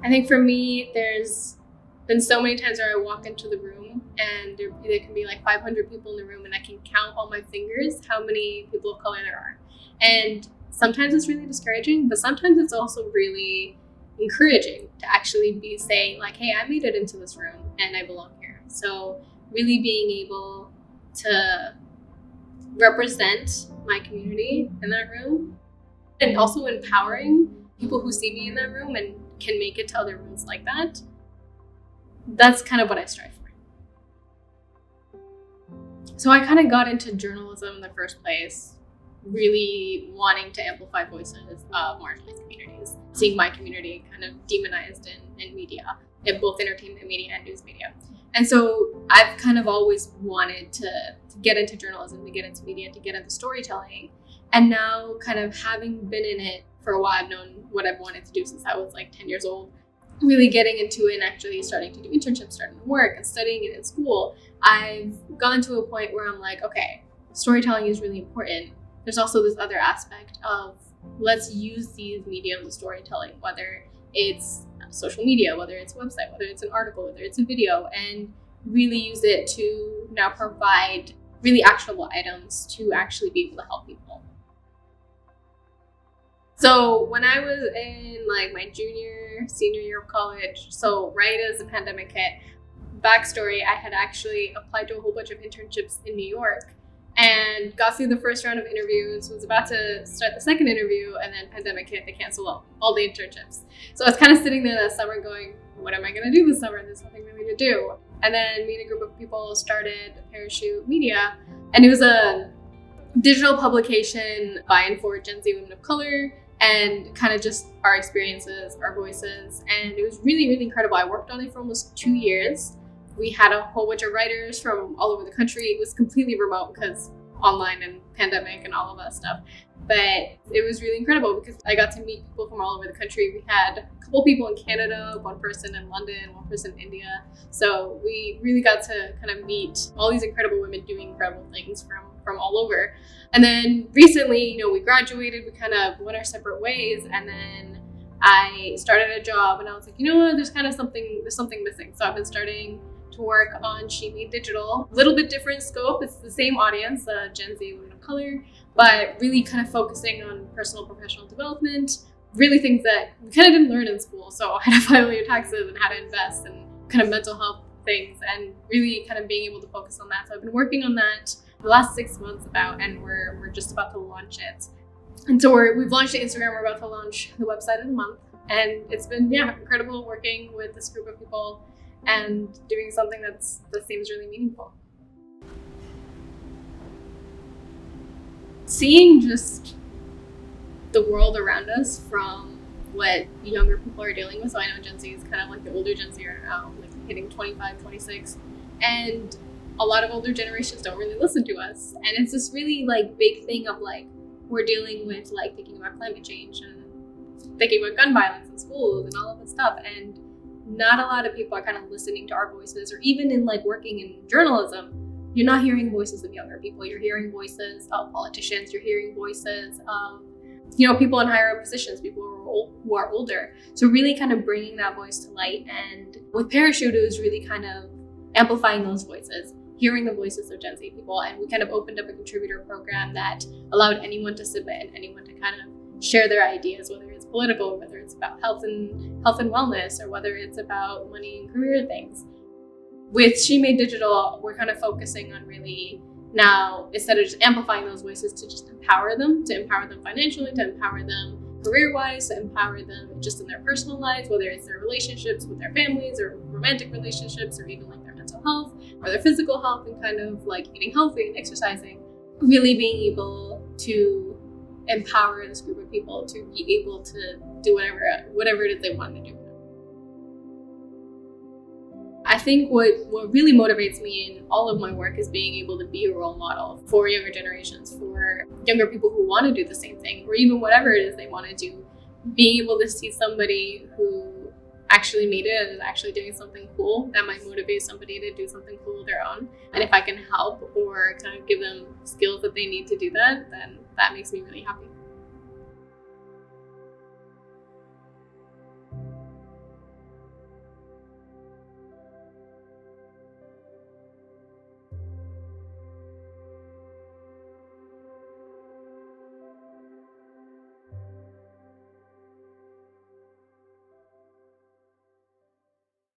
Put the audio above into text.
I think for me, there's been so many times where I walk into the room and there can be like 500 people in the room and I can count on my fingers how many people of color there are. And sometimes it's really discouraging, but sometimes it's also really encouraging to actually be saying like, hey, I made it into this room and I belong here. So really being able to represent my community in that room and also empowering people who see me in that room and can make it to other rooms like that. That's kind of what I strive for. So I kind of got into journalism in the first place, really wanting to amplify voices of marginalized communities, seeing my community kind of demonized in media, in both entertainment media and news media. And so I've kind of always wanted to get into journalism, to get into media, to get into storytelling. And now kind of having been in it for a while, I've known what I've wanted to do since I was like 10 years old. Really getting into it and actually starting to do internships, starting to work and studying it in school, I've gotten to a point where I'm like, okay, storytelling is really important. There's also this other aspect of let's use these mediums of storytelling, whether it's social media, whether it's a website, whether it's an article, whether it's a video, and really use it to now provide really actionable items to actually be able to help people. So when I was in like my senior year of college, so right as the pandemic hit, backstory, I had actually applied to a whole bunch of internships in New York and got through the first round of interviews, was about to start the second interview, and then pandemic hit, they canceled all the internships. So I was kind of sitting there that summer going, what am I going to do this summer? There's nothing really to do. And then me and a group of people started Parachute Media, and it was a digital publication by and for Gen Z women of color, and kind of just our experiences, our voices. And it was really, really incredible. I worked on it for almost 2 years. We had a whole bunch of writers from all over the country. It was completely remote because online and pandemic and all of that stuff. But it was really incredible because I got to meet people from all over the country. We had a couple people in Canada, one person in London, one person in India. So we really got to kind of meet all these incredible women doing incredible things from all over. And then recently, we graduated, we kind of went our separate ways. And then I started a job and I was like, there's something missing. So I've been starting to work on She Made Digital. A little bit different scope. It's the same audience, Gen Z women of color, but really kind of focusing on personal professional development, really things that we kind of didn't learn in school. So how to file your taxes and how to invest and kind of mental health things, and really kind of being able to focus on that. So I've been working on that the last 6 months and we're just about to launch it. And so we've launched the Instagram, we're about to launch the website in a month. And it's been, incredible working with this group of people and doing something that seems really meaningful. Seeing just the world around us from what younger people are dealing with. So I know Gen Z is kind of like the older Gen Z right now, like hitting 25, 26. And a lot of older generations don't really listen to us. And it's this really like big thing of like, we're dealing with like thinking about climate change and thinking about gun violence in schools and all of this stuff. And not a lot of people are kind of listening to our voices, or even in like working in journalism, you're not hearing voices of younger people. You're hearing voices of politicians. You're hearing voices of, people in higher up positions, people who are older. So really kind of bringing that voice to light. And with Parachute, it was really kind of amplifying those voices, hearing the voices of Gen Z people. And we kind of opened up a contributor program that allowed anyone to submit and anyone to kind of share their ideas, whether it's political, whether it's about health and wellness, or whether it's about money and career things. With She Made Digital, we're kind of focusing on really now, instead of just amplifying those voices, to just empower them financially, to empower them career-wise, to empower them just in their personal lives, whether it's their relationships with their families or romantic relationships, or even like their mental health or their physical health, and kind of like eating healthy and exercising. Really being able to empower this group of people to be able to do whatever it is they want to do. I think what really motivates me in all of my work is being able to be a role model for younger generations, for younger people who want to do the same thing, or even whatever it is they want to do. Being able to see somebody who actually made it and is actually doing something cool, that might motivate somebody to do something cool of their own. And if I can help or kind of give them skills that they need to do that, then that makes me really happy.